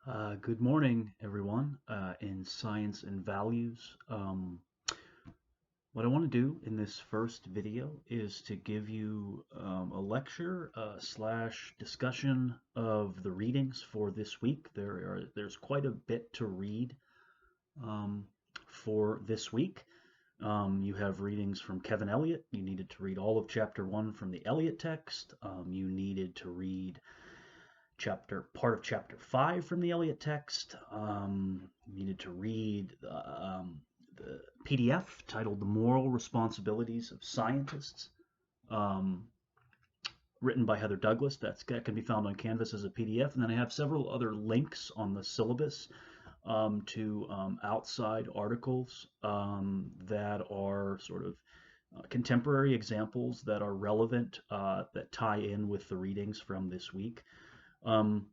Good morning, everyone, in Science and Values. What I want to do in this first video is to give you a lecture slash discussion of the readings for this week. There's quite a bit to read um, for this week. You have readings from Kevin Elliot. You needed to read all of chapter 1 from the Elliot text. You needed to read part of chapter 5 from the Elliot text. Needed to read the PDF titled The Moral Responsibilities of Scientists, um, written by Heather Douglas. That can be found on Canvas as a PDF. And then I have several other links on the syllabus to outside articles that are sort of contemporary examples that are relevant, that tie in with the readings from this week. Um,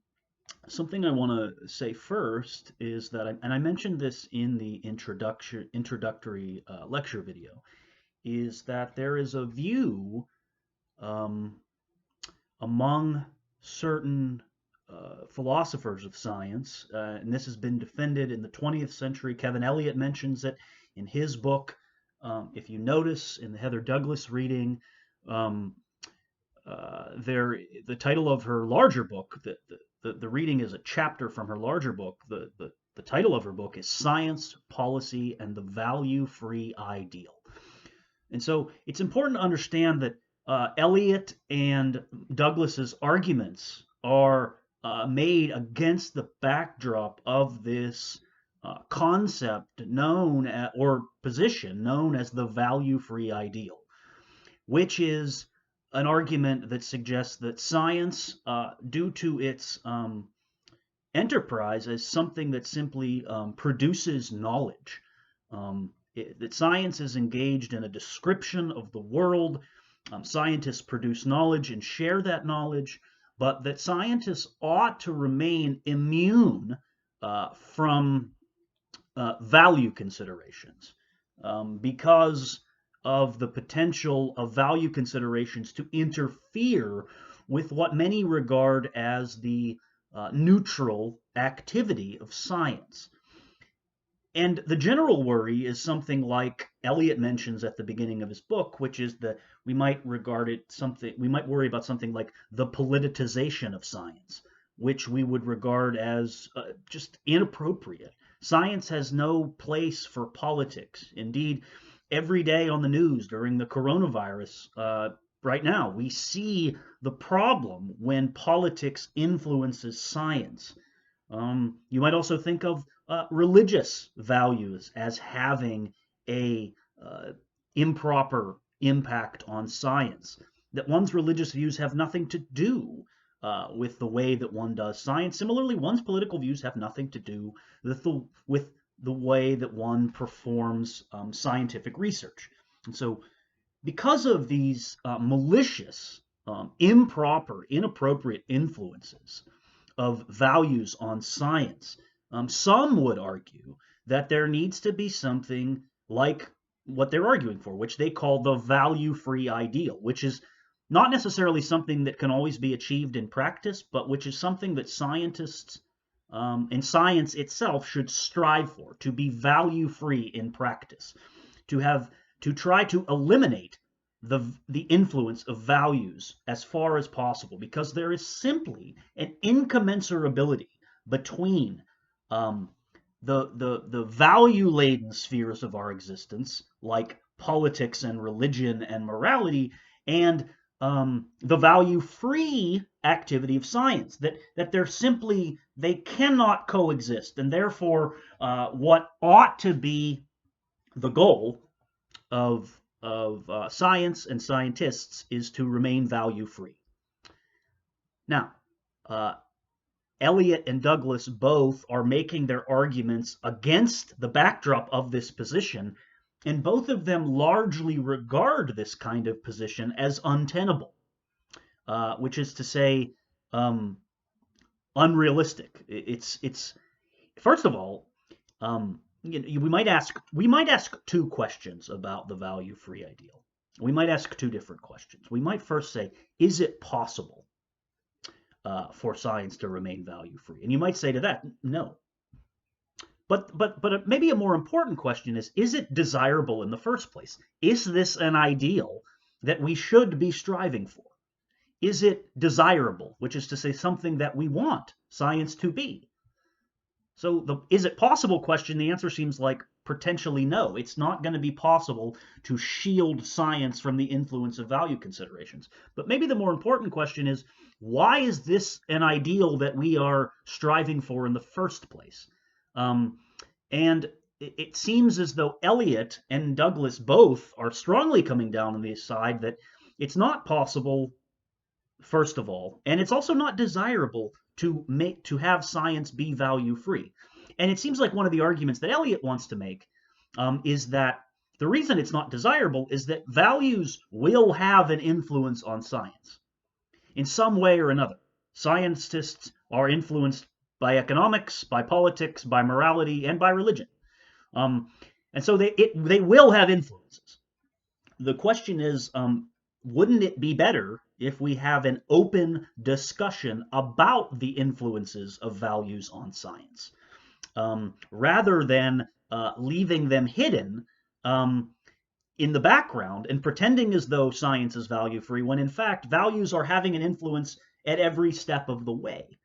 Something I want to say first is that, and I mentioned this in the introductory lecture video, is that there is a view um, among certain philosophers of science, and this has been defended in the 20th century. Kevin Elliot mentions it in his book. If you notice in the Heather Douglas reading, um, the title of her larger book, the reading is a chapter from her larger book. The title of her book is Science, Policy, and the Value-Free Ideal. And so it's important to understand that Eliot and Douglas's arguments are made against the backdrop of this concept or position known as the value-free ideal, which is an argument that suggests that science, due to its enterprise as something that simply produces knowledge, that science is engaged in a description of the world. Scientists produce knowledge and share that knowledge, but that scientists ought to remain immune from value considerations, because of the potential of value considerations to interfere with what many regard as the neutral activity of science. And the general worry is something like Eliot mentions at the beginning of his book, which is that we might worry about something like the politicization of science, which we would regard as just inappropriate. Science has no place for politics. Indeed, every day on the news during the coronavirus, right now, we see the problem when politics influences science. You might also think of religious values as having a improper impact on science. That one's religious views have nothing to do with the way that one does science. Similarly, one's political views have nothing to do with the way that one performs scientific research. And so, because of these malicious, improper, inappropriate influences of values on science, some would argue that there needs to be something like what they're arguing for, which they call the value-free ideal, which is not necessarily something that can always be achieved in practice, but which is something that scientists and science itself should strive for, to be value-free in practice, to try to eliminate the influence of values as far as possible, because there is simply an incommensurability between the value laden spheres of our existence, like politics and religion and morality, and the value free activity of science, that they cannot coexist, and therefore what ought to be the goal of science and scientists is to remain value free. Now, Elliot and Douglas both are making their arguments against the backdrop of this position, and both of them largely regard this kind of position as untenable, which is to say, unrealistic. It's first of all, we might ask two questions about the value-free ideal. We might ask two different questions. We might first say, is it possible for science to remain value-free. And you might say to that, no. But maybe a more important question is it desirable in the first place? Is this an ideal that we should be striving for? Is it desirable, which is to say something that we want science to be? So the is it possible question, the answer seems like potentially no. It's not going to be possible to shield science from the influence of value considerations. But maybe the more important question is, why is this an ideal that we are striving for in the first place? And it seems as though Elliot and Douglas both are strongly coming down on the side that it's not possible, first of all, and it's also not desirable to have science be value free. And it seems like one of the arguments that Elliot wants to make is that the reason it's not desirable is that values will have an influence on science in some way or another. Scientists are influenced by economics, by politics, by morality, and by religion. And so they will have influences. The question is, wouldn't it be better if we have an open discussion about the influences of values on science, rather than leaving them hidden in the background and pretending as though science is value-free, when in fact values are having an influence at every step of the way.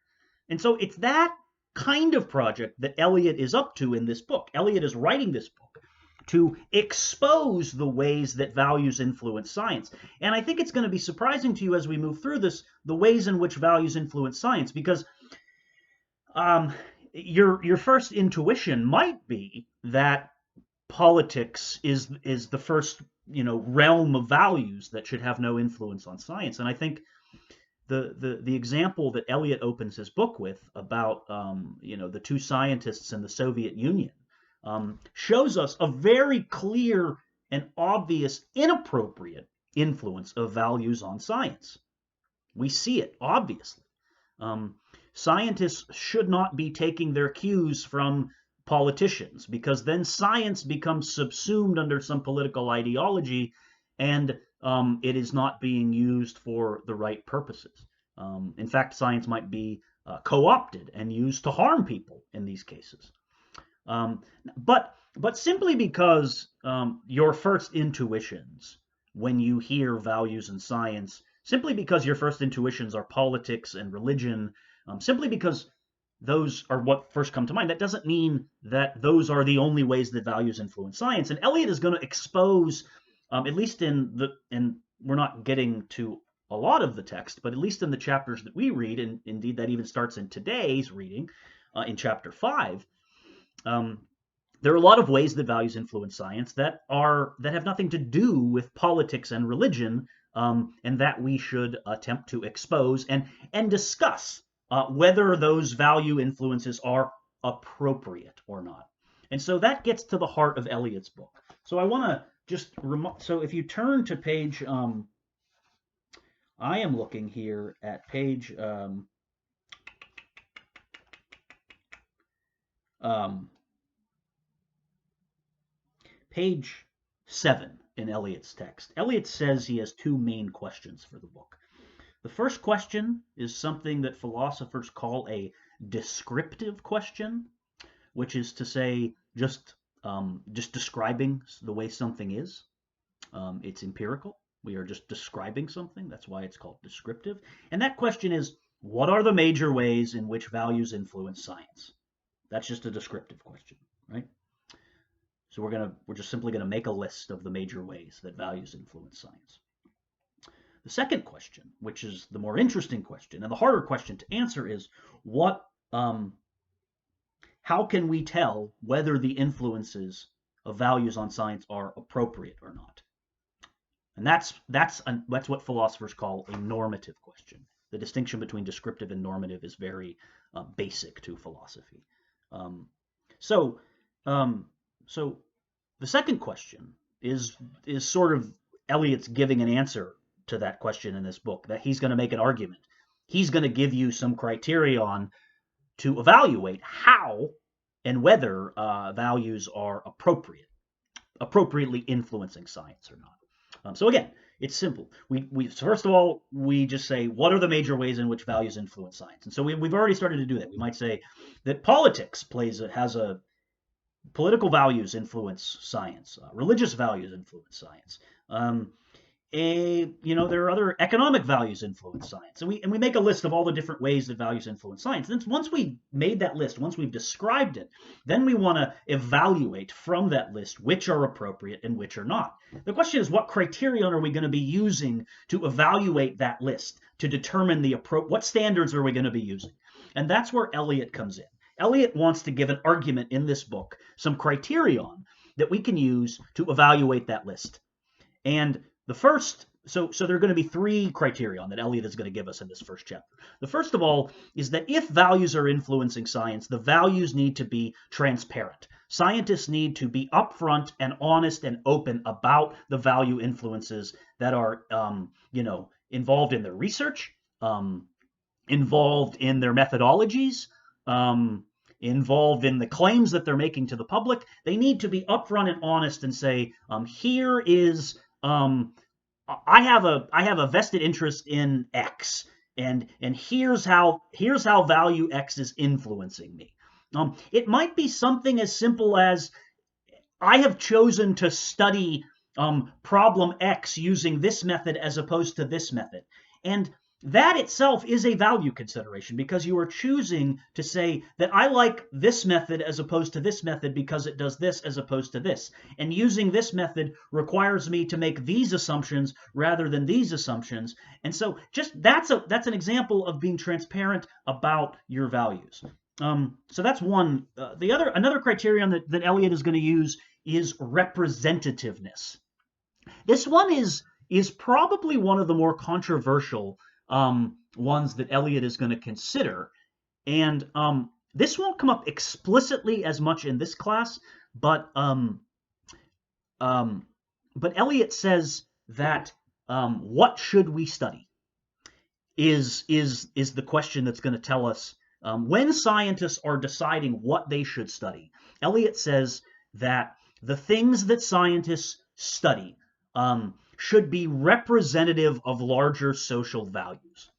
And so it's that kind of project that Elliot is up to in this book. Elliot is writing this book to expose the ways that values influence science. And I think it's going to be surprising to you as we move through this, the ways in which values influence science, because your first intuition might be that politics is the first realm of values that should have no influence on science. And I think the example that Elliot opens his book with about the two scientists in the Soviet Union shows us a very clear and obvious inappropriate influence of values on science. We see it obviously. Scientists should not be taking their cues from politicians, because then science becomes subsumed under some political ideology, and it is not being used for the right purposes. In fact, science might be co-opted and used to harm people in these cases. But simply because your first intuitions, when you hear values in science, simply because your first intuitions are politics and religion, simply because those are what first come to mind, that doesn't mean that those are the only ways that values influence science. And Elliot is going to expose, at least and we're not getting to a lot of the text, but at least in the chapters that we read, and indeed that even starts in today's reading, in chapter 5, there are a lot of ways that values influence science that have nothing to do with politics and religion, and that we should attempt to expose and discuss whether those value influences are appropriate or not. And so that gets to the heart of Eliot's book. So I want to just so if you turn to page, I am looking here at page page 7 in Eliot's text. Eliot says he has two main questions for the book. The first question is something that philosophers call a descriptive question, which is to say just describing the way something is. It's empirical. We are just describing something. That's why it's called descriptive. And that question is, what are the major ways in which values influence science? That's just a descriptive question, right? So we're just simply gonna make a list of the major ways that values influence science. The second question, which is the more interesting question and the harder question to answer, is how can we tell whether the influences of values on science are appropriate or not? And that's what philosophers call a normative question. The distinction between descriptive and normative is very basic to philosophy. So the second question is sort of Eliot's giving an answer to that question in this book, that he's going to make an argument. He's going to give you some criterion to evaluate how and whether values are appropriately influencing science or not. So again, It's simple. We first of all, we just say, what are the major ways in which values influence science? And so we've already started to do that. We might say that politics has a political values influence science, religious values influence science. Um, there are other economic values influence science, and we make a list of all the different ways that values influence science. And once we've made that list, once we've described it, then we want to evaluate from that list which are appropriate and which are not. The question is, what criterion are we going to be using to evaluate that list, to determine what standards are we going to be using? And that's where Elliot comes in. Elliot wants to give an argument in this book, some criterion that we can use to evaluate that list. And the first, so there are going to be three criterion that Elliot is going to give us in this first chapter. The first of all is that if values are influencing science, the values need to be transparent. Scientists need to be upfront and honest and open about the value influences that are, involved in their research, involved in their methodologies, involved in the claims that they're making to the public. They need to be upfront and honest and say, here is I have a vested interest in X, and here's how value X is influencing me. It might be something as simple as, I have chosen to study problem X using this method as opposed to this method. And that itself is a value consideration, because you are choosing to say that I like this method as opposed to this method because it does this as opposed to this. And using this method requires me to make these assumptions rather than these assumptions. And so just that's an example of being transparent about your values. So that's one. Another criterion that Elliot is going to use is representativeness. This one is probably one of the more controversial ones that Elliot is going to consider. And this won't come up explicitly as much in this class, but Elliot says that what should we study is the question that's going to tell us when scientists are deciding what they should study. Elliot says that the things that scientists study should be representative of larger social values,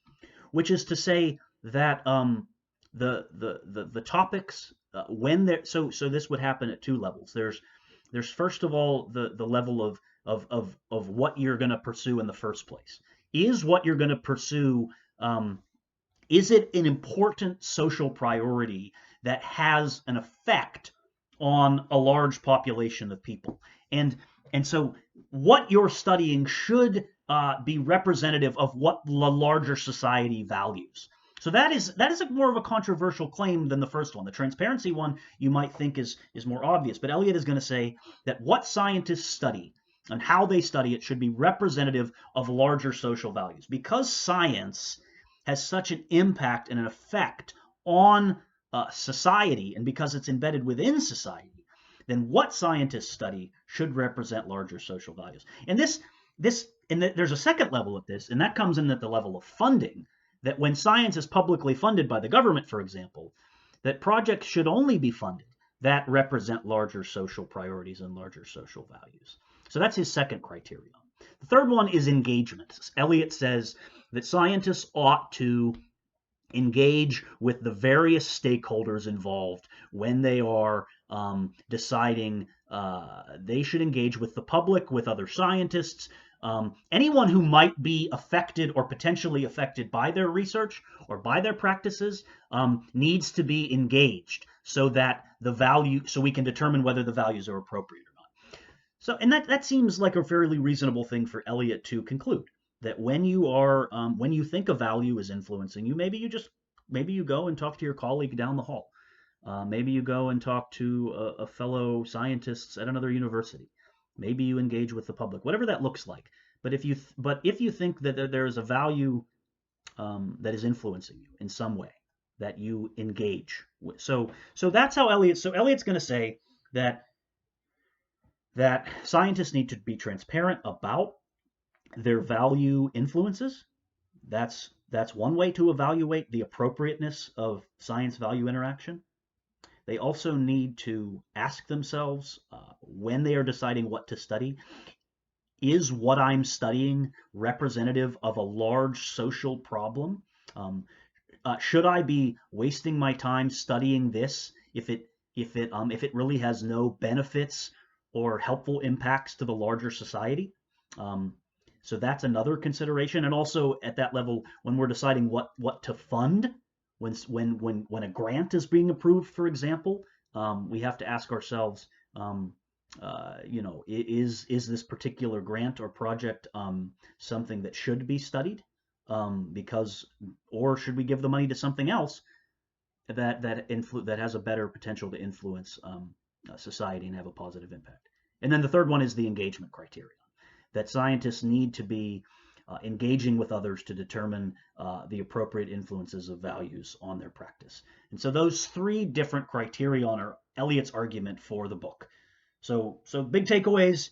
which is to say that the topics when they're so this would happen at two levels. There's first of all the level of what you're going to pursue in the first place. Is what you're going to pursue is it an important social priority that has an effect on a large population of people? And so what you're studying should be representative of what the larger society values. So that is more of a controversial claim than the first one. The transparency one you might think is more obvious, but Elliot is going to say that what scientists study and how they study it should be representative of larger social values. Because science has such an impact and an effect on society, and because it's embedded within society, then what scientists study should represent larger social values. And there's a second level of this, and that comes in at the level of funding, that when science is publicly funded by the government, for example, that projects should only be funded that represent larger social priorities and larger social values. So that's his second criterion. The third one is engagement. Elliot says that scientists ought to engage with the various stakeholders involved when they are deciding. They should engage with the public, with other scientists, anyone who might be affected or potentially affected by their research or by their practices needs to be engaged so that so we can determine whether the values are appropriate or not. So, and that seems like a fairly reasonable thing for Elliot to conclude, that when you think a value is influencing you, maybe you go and talk to your colleague down the hall. Maybe you go and talk to a fellow scientists at another university. Maybe you engage with the public, whatever that looks like. But if you think that there is a value that is influencing you in some way, that you engage with. So that's how Elliot's going to say that scientists need to be transparent about their value influences. That's one way to evaluate the appropriateness of science value interaction. They also need to ask themselves when they are deciding what to study, is what I'm studying representative of a large social problem? Um, should I be wasting my time studying this if it really has no benefits or helpful impacts to the larger society? Um, so that's another consideration. And also at that level, when we're deciding what to fund, when a grant is being approved, for example, we have to ask ourselves, um, is this particular grant or project something that should be studied? Because or should we give the money to something else that has a better potential to influence society and have a positive impact? And then the third one is the engagement criteria, that scientists need to be engaging with others to determine the appropriate influences of values on their practice. And so those three different criteria are Eliot's argument for the book. So big takeaways: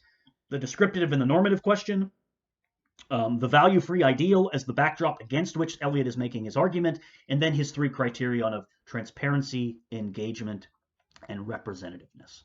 the descriptive and the normative question, the value-free ideal as the backdrop against which Elliot is making his argument, and then his three criterion of transparency, engagement, and representativeness.